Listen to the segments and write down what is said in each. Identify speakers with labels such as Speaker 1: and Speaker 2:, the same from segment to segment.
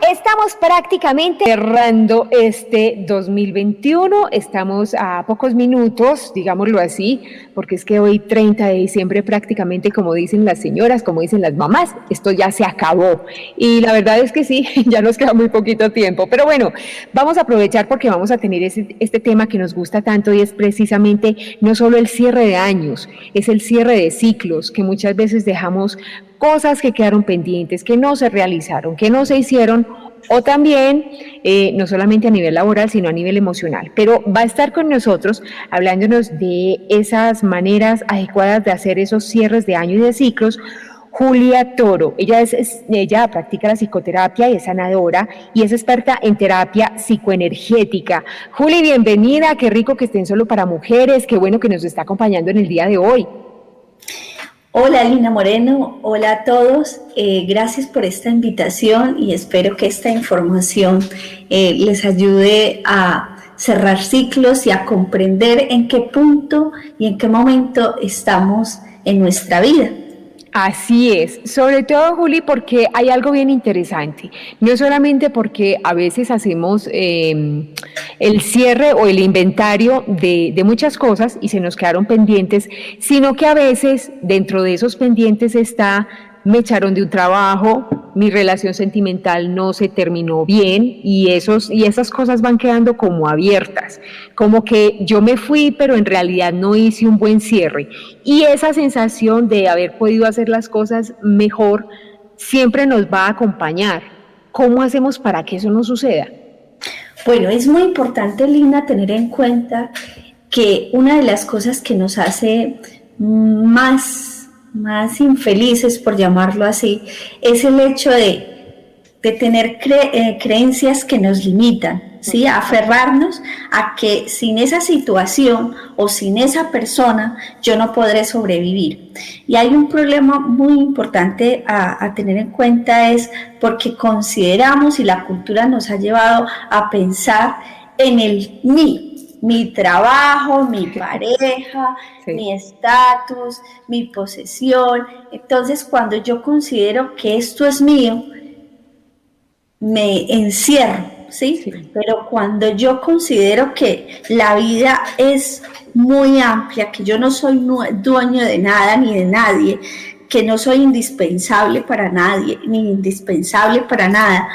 Speaker 1: Estamos prácticamente cerrando este 2021, estamos a pocos minutos, digámoslo así, porque es que hoy 30 de diciembre prácticamente, como dicen las señoras, como dicen las mamás, esto ya se acabó. Y la verdad es que sí, ya nos queda muy poquito tiempo, pero bueno, vamos a aprovechar porque vamos a tener este tema que nos gusta tanto y es precisamente no solo el cierre de años, es el cierre de ciclos que muchas veces dejamos cosas que quedaron pendientes, que no se realizaron, que no se hicieron, o también no solamente a nivel laboral, sino a nivel emocional. Pero va a estar con nosotros hablándonos de esas maneras adecuadas de hacer esos cierres de año y de ciclos, Julia Toro. Ella practica la psicoterapia y es sanadora y es experta en terapia psicoenergética. Juli, bienvenida, qué rico que estén solo para mujeres, qué bueno que nos está acompañando en el día de hoy.
Speaker 2: Hola Lina Moreno, hola a todos, gracias por esta invitación y espero que esta información les ayude a cerrar ciclos y a comprender en qué punto y en qué momento estamos en nuestra vida.
Speaker 1: Así es, sobre todo Juli, porque hay algo bien interesante, no solamente porque a veces hacemos el cierre o el inventario de muchas cosas y se nos quedaron pendientes, sino que a veces dentro de esos pendientes está, me echaron de un trabajo, mi relación sentimental no se terminó bien y esas cosas van quedando como abiertas, como que yo me fui pero en realidad no hice un buen cierre y esa sensación de haber podido hacer las cosas mejor siempre nos va a acompañar. ¿Cómo hacemos para que eso no suceda?
Speaker 2: Bueno, es muy importante, Lina, tener en cuenta que una de las cosas que nos hace más infelices, por llamarlo así, es el hecho de tener creencias que nos limitan, ¿sí? A aferrarnos a que sin esa situación o sin esa persona yo no podré sobrevivir. Y hay un problema muy importante a tener en cuenta, es porque consideramos y la cultura nos ha llevado a pensar en el mi trabajo, mi pareja, sí, mi estatus, mi posesión. Entonces, cuando yo considero que esto es mío, me encierro, ¿sí? Sí. Pero cuando yo considero que la vida es muy amplia, que yo no soy dueño de nada ni de nadie, que no soy indispensable para nadie, ni indispensable para nada,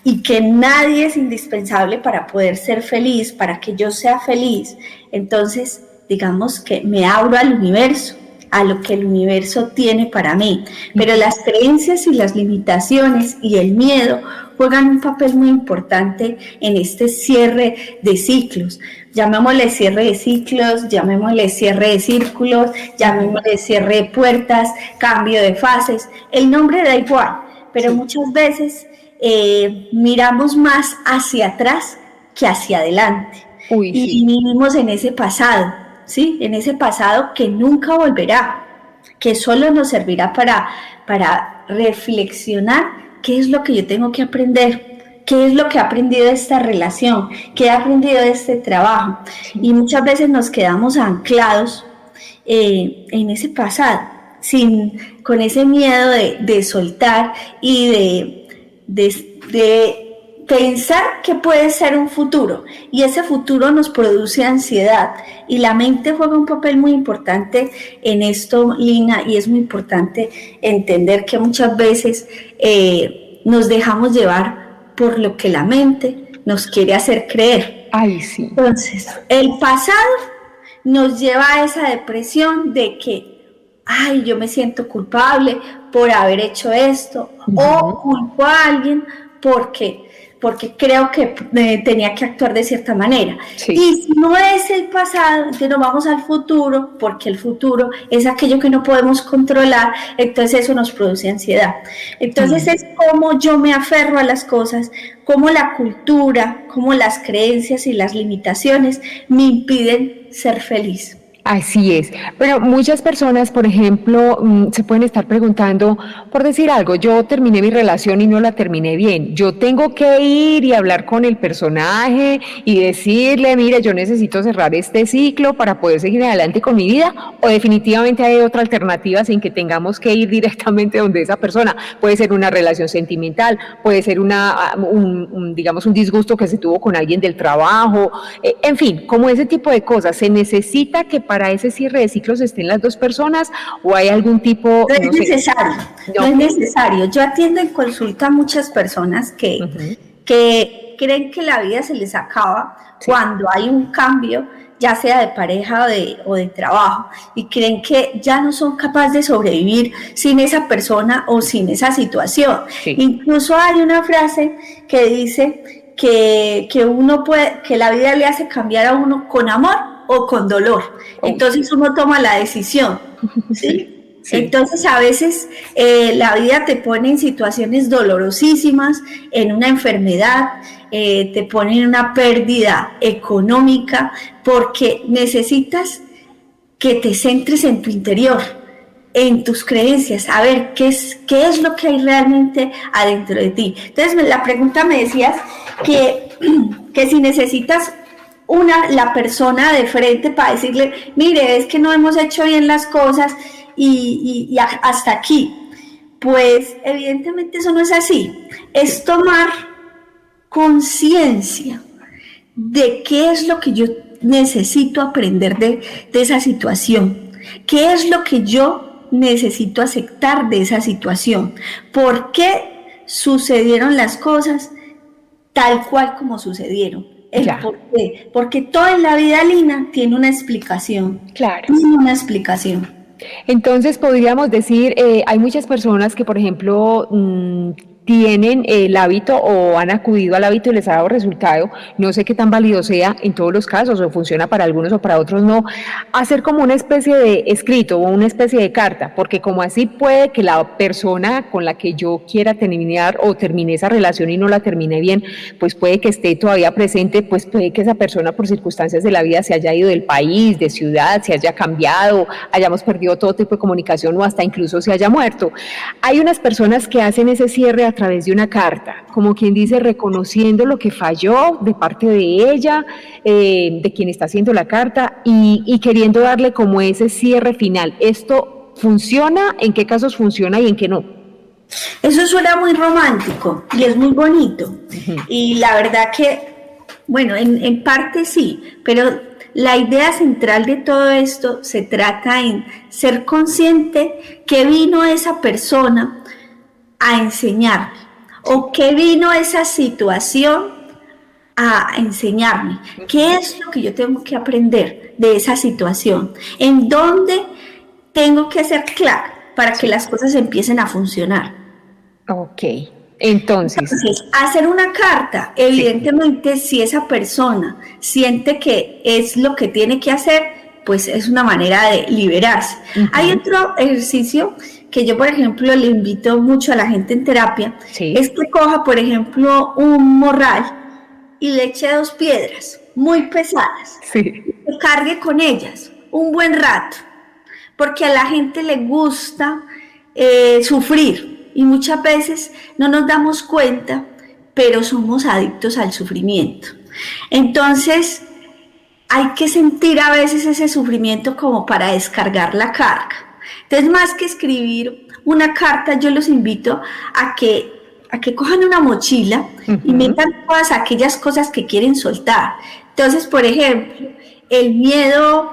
Speaker 2: y que nadie es indispensable para poder ser feliz, para que yo sea feliz, entonces digamos que me abro al universo, a lo que el universo tiene para mí. Pero las creencias y las limitaciones y el miedo juegan un papel muy importante en este cierre de ciclos. Llamémosle cierre de ciclos, llamémosle cierre de círculos, llamémosle cierre de puertas, cambio de fases, el nombre da igual, pero muchas veces miramos más hacia atrás que hacia adelante. Uy, sí. Y vivimos en ese pasado, ¿sí? En ese pasado que nunca volverá, que solo nos servirá para reflexionar qué es lo que yo tengo que aprender, qué es lo que he aprendido de esta relación, qué he aprendido de este trabajo. Sí. Y muchas veces nos quedamos anclados en ese pasado, con ese miedo de soltar y de pensar que puede ser un futuro, y ese futuro nos produce ansiedad, y la mente juega un papel muy importante en esto, Lina, y es muy importante entender que muchas veces nos dejamos llevar por lo que la mente nos quiere hacer creer.
Speaker 1: Ay, sí.
Speaker 2: Entonces, el pasado nos lleva a esa depresión de que, ay, yo me siento culpable por haber hecho esto, o culpo a alguien porque creo que tenía que actuar de cierta manera. Sí. Y si no es el pasado, entonces nos vamos al futuro, porque el futuro es aquello que no podemos controlar, entonces eso nos produce ansiedad. Entonces es como yo me aferro a las cosas, como la cultura, como las creencias y las limitaciones me impiden ser feliz.
Speaker 1: Así es, pero muchas personas, por ejemplo, se pueden estar preguntando, por decir algo, yo terminé mi relación y no la terminé bien, yo tengo que ir y hablar con el personaje y decirle, mire, yo necesito cerrar este ciclo para poder seguir adelante con mi vida, o definitivamente hay otra alternativa sin que tengamos que ir directamente donde esa persona. Puede ser una relación sentimental, puede ser digamos, un disgusto que se tuvo con alguien del trabajo, en fin, como ese tipo de cosas. ¿Se necesita que para ese cierre de ciclos estén las dos personas o hay algún tipo?
Speaker 2: No es necesario, no es necesario. Yo atiendo en consulta a muchas personas que creen que la vida se les acaba cuando hay un cambio, ya sea de pareja o de trabajo, y creen que ya no son capaces de sobrevivir sin esa persona o sin esa situación. Incluso hay una frase que dice que la vida le hace cambiar a uno con amor o con dolor. Entonces uno toma la decisión, ¿sí? Sí. Entonces a veces la vida te pone en situaciones dolorosísimas, en una enfermedad, te pone en una pérdida económica, porque necesitas que te centres en tu interior, en tus creencias, a ver qué es lo que hay realmente adentro de ti. Entonces la pregunta me decías que si necesitas la persona de frente para decirle, mire, es que no hemos hecho bien las cosas y hasta aquí. Pues evidentemente eso no es así. Es tomar conciencia de qué es lo que yo necesito aprender de esa situación, qué es lo que yo necesito aceptar de esa situación, por qué sucedieron las cosas tal cual como sucedieron. ¿Por qué? Porque toda la vida, Lina, tiene una explicación.
Speaker 1: Claro.
Speaker 2: Tiene una explicación.
Speaker 1: Entonces podríamos decir, hay muchas personas que, por ejemplo, tienen el hábito o han acudido al hábito y les ha dado resultado, no sé qué tan válido sea en todos los casos, o funciona para algunos o para otros no, hacer como una especie de escrito o una especie de carta, porque como así puede que la persona con la que yo quiera terminar o termine esa relación y no la termine bien, pues puede que esté todavía presente, pues puede que esa persona por circunstancias de la vida se haya ido del país, de ciudad, se haya cambiado, hayamos perdido todo tipo de comunicación o hasta incluso se haya muerto. Hay unas personas que hacen ese cierre a través de una carta, como quien dice, reconociendo lo que falló de parte de ella, de quien está haciendo la carta y queriendo darle como ese cierre final. ¿Esto funciona? ¿En qué casos funciona y en qué no?
Speaker 2: Eso suena muy romántico y es muy bonito. Y la verdad que, bueno, en parte sí, pero la idea central de todo esto se trata en ser consciente que vino esa persona a enseñarme, o que vino esa situación a enseñarme, qué es lo que yo tengo que aprender de esa situación, en dónde tengo que ser claro para que las cosas empiecen a funcionar.
Speaker 1: Ok, entonces
Speaker 2: hacer una carta, evidentemente si esa persona siente que es lo que tiene que hacer, pues es una manera de liberarse. Hay otro ejercicio que yo, por ejemplo, le invito mucho a la gente en terapia, es que coja, por ejemplo, un morral y le eche 2 piedras muy pesadas, y que cargue con ellas un buen rato, porque a la gente le gusta sufrir y muchas veces no nos damos cuenta, pero somos adictos al sufrimiento. Entonces, hay que sentir a veces ese sufrimiento como para descargar la carga. Entonces, más que escribir una carta, yo los invito a que cojan una mochila y metan todas aquellas cosas que quieren soltar. Entonces, por ejemplo, el miedo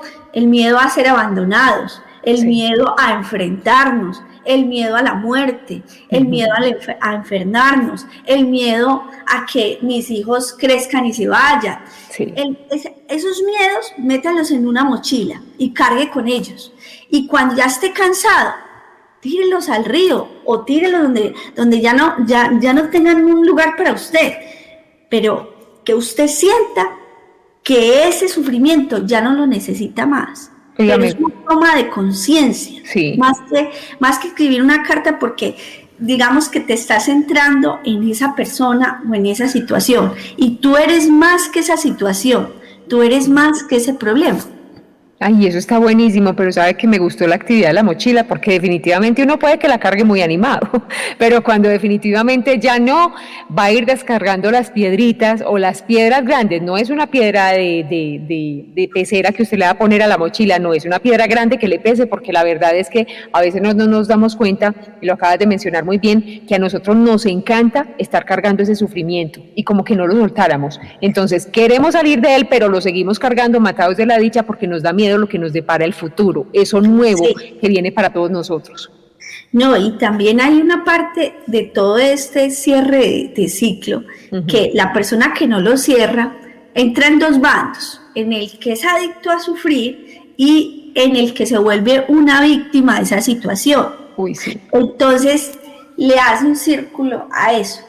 Speaker 2: a ser abandonados, el miedo a enfrentarnos, el miedo a la muerte, el miedo a enfermarnos, el miedo a que mis hijos crezcan y se vayan. Esos miedos, métalos en una mochila y cargue con ellos. Y cuando ya esté cansado, tírelos al río o tírelos donde ya no tengan un lugar para usted. Pero que usted sienta que ese sufrimiento ya no lo necesita más. Pero es una toma de conciencia, más que escribir una carta, porque digamos que te estás centrando en esa persona o en esa situación, y tú eres más que esa situación, tú eres más que ese problema.
Speaker 1: Ay, eso está buenísimo, pero sabe que me gustó la actividad de la mochila porque definitivamente uno puede que la cargue muy animado, pero cuando definitivamente ya no, va a ir descargando las piedritas o las piedras grandes. No es una piedra de pecera que usted le va a poner a la mochila, no, es una piedra grande que le pese, porque la verdad es que a veces no nos damos cuenta, y lo acabas de mencionar muy bien, que a nosotros nos encanta estar cargando ese sufrimiento y como que no lo soltáramos. Entonces queremos salir de él, pero lo seguimos cargando matados de la dicha porque nos da miedo lo que nos depara el futuro, eso nuevo
Speaker 2: Sí.
Speaker 1: que viene para todos nosotros.
Speaker 2: No, y también hay una parte de todo este cierre de ciclo, que la persona que no lo cierra entra en dos bandos, en el que es adicto a sufrir y en el que se vuelve una víctima de esa situación.
Speaker 1: Uy, sí.
Speaker 2: Entonces le hace un círculo a eso.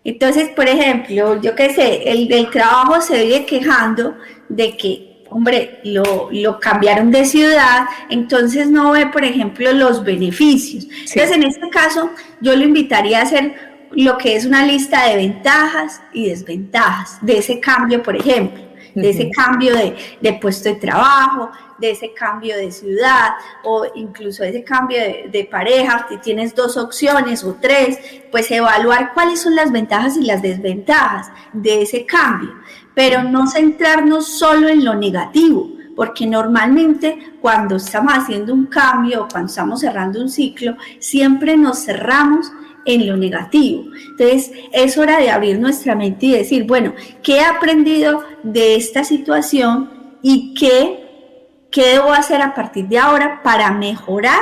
Speaker 2: Entonces, por ejemplo, yo qué sé, el del trabajo se vive quejando de que, hombre, lo cambiaron de ciudad, entonces no ve, por ejemplo, los beneficios.
Speaker 1: Sí.
Speaker 2: Entonces, en este caso, yo lo invitaría a hacer lo que es una lista de ventajas y desventajas de ese cambio, por ejemplo, de ese cambio de puesto de trabajo, de ese cambio de ciudad o incluso de ese cambio de pareja, si tienes dos opciones o tres, pues evaluar cuáles son las ventajas y las desventajas de ese cambio, pero no centrarnos solo en lo negativo, porque normalmente cuando estamos haciendo un cambio o cuando estamos cerrando un ciclo, siempre nos cerramos en lo negativo. Entonces es hora de abrir nuestra mente y decir, bueno, ¿qué he aprendido de esta situación y qué debo hacer a partir de ahora para mejorar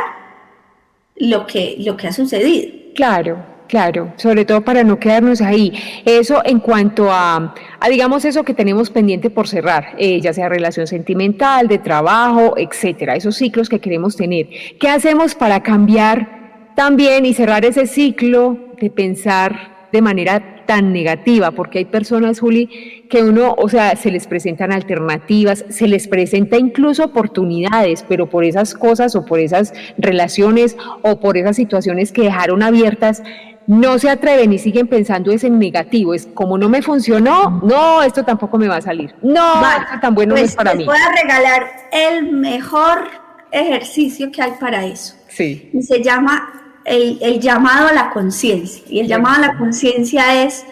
Speaker 2: lo que ha sucedido?
Speaker 1: Claro, claro, sobre todo para no quedarnos ahí. Eso en cuanto a digamos, eso que tenemos pendiente por cerrar, ya sea relación sentimental, de trabajo, etcétera, esos ciclos que queremos tener. ¿Qué hacemos para cambiar también y cerrar ese ciclo de pensar de manera tan negativa? Porque hay personas, Juli, que uno, o sea, se les presentan alternativas, se les presenta incluso oportunidades, pero por esas cosas o por esas relaciones o por esas situaciones que dejaron abiertas, no se atreven y siguen pensando es en negativo, es como no me funcionó, no, esto tampoco me va a salir, no,
Speaker 2: Vale,
Speaker 1: esto tan bueno no es para mí.
Speaker 2: Les voy a regalar el mejor ejercicio que hay para eso.
Speaker 1: Sí.
Speaker 2: Y se llama el llamado a la conciencia. Y el llamado a la conciencia es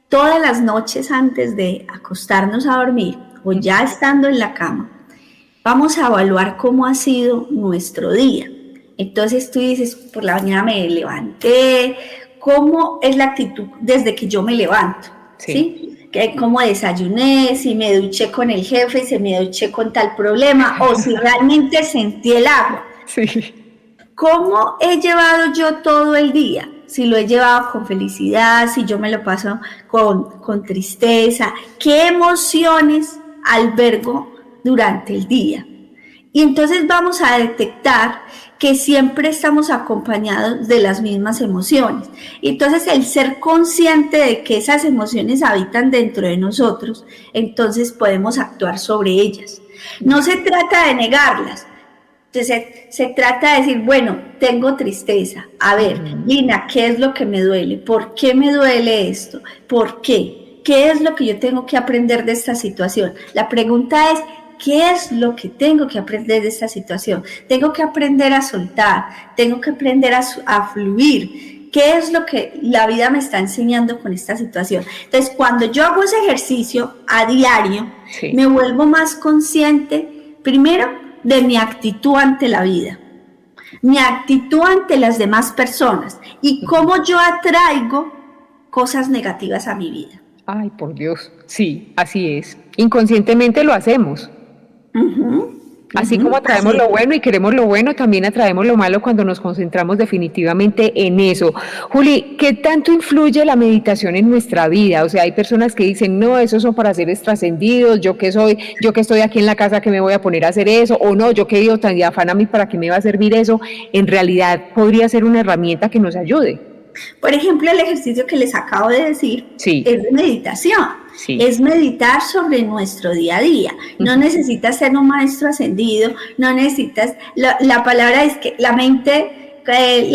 Speaker 2: todas las noches antes de acostarnos a dormir o ya estando en la cama, vamos a evaluar cómo ha sido nuestro día. Entonces tú dices, por la mañana me levanté, ¿cómo es la actitud desde que yo me levanto? ¿Sí? Cómo desayuné, si me duché con el jefe, si me duché con tal problema, o si realmente sentí el agua.
Speaker 1: Sí.
Speaker 2: ¿Cómo he llevado yo todo el día? Si lo he llevado con felicidad, si yo me lo paso con tristeza, ¿qué emociones albergo durante el día? Y entonces vamos a detectar que siempre estamos acompañados de las mismas emociones. Y entonces el ser consciente de que esas emociones habitan dentro de nosotros, entonces podemos actuar sobre ellas. No se trata de negarlas. Entonces se trata de decir, bueno, tengo tristeza. A ver, Lina, ¿qué es lo que me duele? ¿Por qué me duele esto? ¿Por qué? ¿Qué es lo que yo tengo que aprender de esta situación? La pregunta es, ¿qué es lo que tengo que aprender de esta situación? Tengo que aprender a soltar, tengo que aprender a fluir. ¿Qué es lo que la vida me está enseñando con esta situación? Entonces, cuando yo hago ese ejercicio a diario, me vuelvo más consciente, primero, de mi actitud ante la vida, mi actitud ante las demás personas y cómo yo atraigo cosas negativas a mi vida.
Speaker 1: Ay, por Dios, sí, así es. Inconscientemente lo hacemos. Así como atraemos lo bueno y queremos lo bueno, también atraemos lo malo cuando nos concentramos definitivamente en eso. Juli, ¿qué tanto influye la meditación en nuestra vida? O sea, hay personas que dicen, no, esos son para seres trascendidos, yo que estoy aquí en la casa, que me voy a poner a hacer eso, o no, yo que vivo tan de afán a mí, ¿para qué me va a servir eso? En realidad podría ser una herramienta que nos ayude.
Speaker 2: Por ejemplo, el ejercicio que les acabo de decir es de meditación. Es meditar sobre nuestro día a día. No necesitas ser un maestro ascendido, no necesitas, la palabra es que la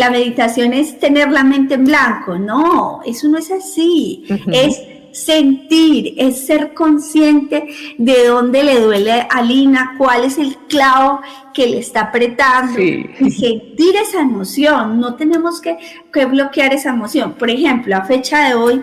Speaker 2: meditación es tener la mente en blanco. No, eso no es así. Es sentir, es ser consciente de dónde le duele a Lina, cuál es el clavo que le está apretando, y sentir esa emoción. No tenemos que bloquear esa emoción. Por ejemplo, a fecha de hoy,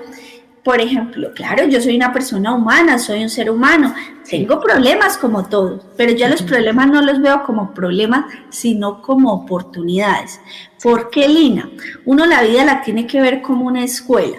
Speaker 2: claro, yo soy una persona humana, soy un ser humano, tengo problemas como todos, pero yo los problemas no los veo como problemas, sino como oportunidades. ¿Por qué, Lina? Uno la vida la tiene que ver como una escuela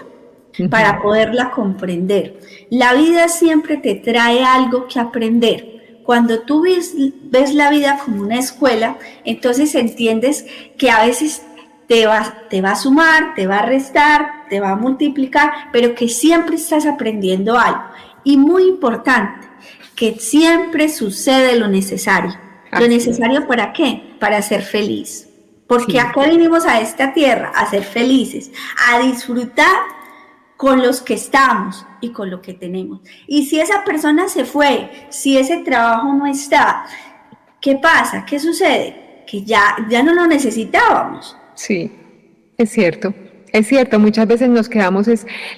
Speaker 2: para poderla comprender. La vida siempre te trae algo que aprender. Cuando tú ves la vida como una escuela, entonces entiendes que a veces te va a sumar, te va a restar, te va a multiplicar, pero que siempre estás aprendiendo algo. Y muy importante, que siempre sucede lo necesario. ¿Lo necesario para qué? Para ser feliz. Porque acá vinimos a esta tierra a ser felices, a disfrutar con los que estamos y con lo que tenemos. Y si esa persona se fue, si ese trabajo no está, ¿qué pasa? ¿Qué sucede? Que ya no lo necesitábamos.
Speaker 1: Sí, es cierto. Es cierto, muchas veces nos quedamos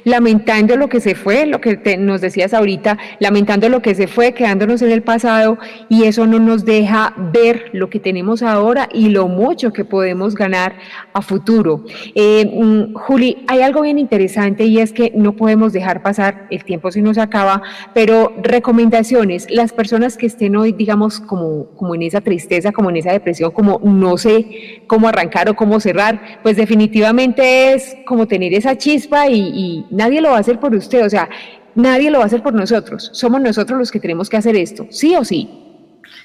Speaker 1: lamentando lo que se fue, lo que nos decías ahorita, lamentando lo que se fue, quedándonos en el pasado, y eso no nos deja ver lo que tenemos ahora y lo mucho que podemos ganar a futuro. Juli, hay algo bien interesante, y es que no podemos dejar pasar, el tiempo se nos acaba, pero recomendaciones, las personas que estén hoy, digamos, como en esa tristeza, como en esa depresión, como no sé cómo arrancar o cómo cerrar, pues definitivamente es como tener esa chispa, y nadie lo va a hacer por usted, o sea, nadie lo va a hacer por nosotros, somos nosotros los que tenemos que hacer esto, sí o sí.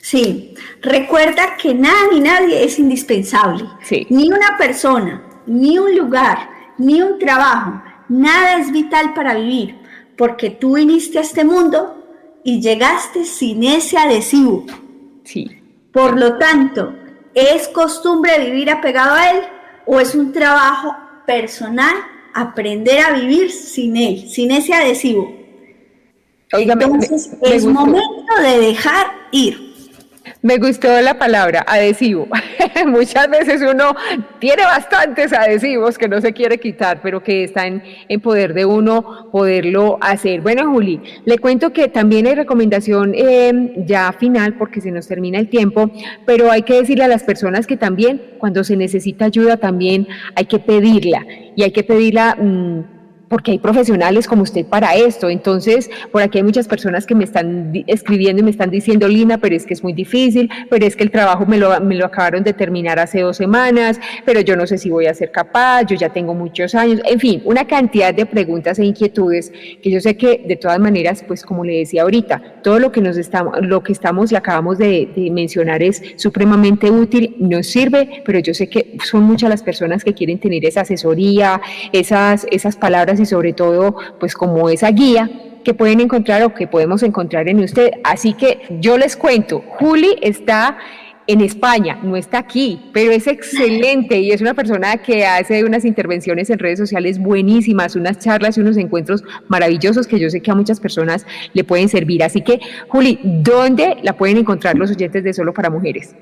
Speaker 2: Sí, recuerda que nada ni nadie es indispensable, ni una persona, ni un lugar, ni un trabajo, nada es vital para vivir, porque tú viniste a este mundo y llegaste sin ese adhesivo. Por lo tanto, ¿es costumbre vivir apegado a él o es un trabajo personal aprender a vivir sin él, sin ese adhesivo? Entonces es momento de dejar ir.
Speaker 1: Me gustó la palabra, adhesivo. Muchas veces uno tiene bastantes adhesivos que no se quiere quitar, pero que están en poder de uno poderlo hacer. Bueno, Juli, le cuento que también hay recomendación ya final, porque se nos termina el tiempo, pero hay que decirle a las personas que también cuando se necesita ayuda también hay que pedirla, y hay que pedirla porque hay profesionales como usted para esto. Entonces, por aquí hay muchas personas que me están escribiendo y me están diciendo, Lina, pero es que es muy difícil, pero es que el trabajo me lo acabaron de terminar hace 2 semanas, pero yo no sé si voy a ser capaz, yo ya tengo muchos años, en fin, una cantidad de preguntas e inquietudes que yo sé que de todas maneras, pues como le decía ahorita, todo lo que estamos y acabamos de mencionar es supremamente útil, nos sirve, pero yo sé que son muchas las personas que quieren tener esa asesoría, esas palabras, y sobre todo pues como esa guía que pueden encontrar o que podemos encontrar en usted. Así que yo les cuento, Juli está en España, no está aquí, pero es excelente y es una persona que hace unas intervenciones en redes sociales buenísimas, unas charlas y unos encuentros maravillosos que yo sé que a muchas personas le pueden servir. Así que, Juli, ¿dónde la pueden encontrar los oyentes de Solo para Mujeres?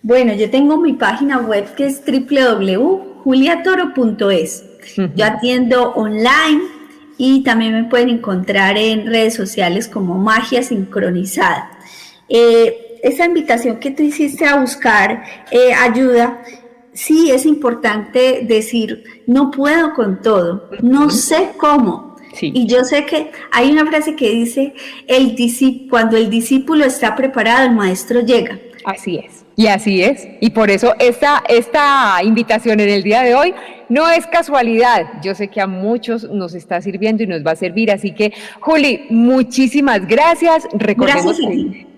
Speaker 2: Bueno, yo tengo mi página web que es www.juliatoro.es. Yo atiendo online y también me pueden encontrar en redes sociales como Magia Sincronizada. Esa invitación que tú hiciste a buscar ayuda, sí es importante decir, no puedo con todo, no sé cómo. Y yo sé que hay una frase que dice, cuando el discípulo está preparado, el maestro llega.
Speaker 1: Así es. Y así es, y por eso esta invitación en el día de hoy no es casualidad, yo sé que a muchos nos está sirviendo y nos va a servir, así que Juli, muchísimas gracias, recordemos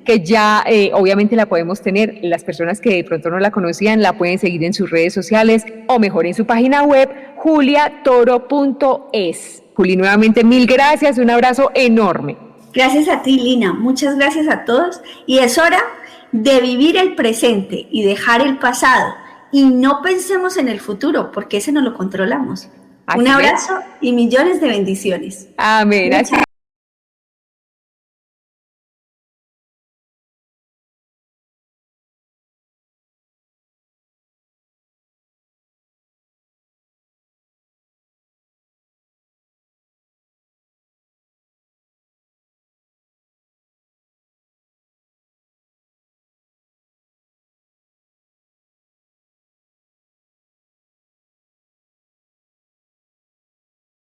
Speaker 1: que ya obviamente la podemos tener, las personas que de pronto no la conocían la pueden seguir en sus redes sociales o mejor en su página web, juliatoro.es. Juli, nuevamente 1000 gracias, un abrazo enorme.
Speaker 2: Gracias a ti, Lina, muchas gracias a todos, y es hora de vivir el presente y dejar el pasado, y no pensemos en el futuro porque ese no lo controlamos. Un abrazo y millones de bendiciones.
Speaker 1: Amén.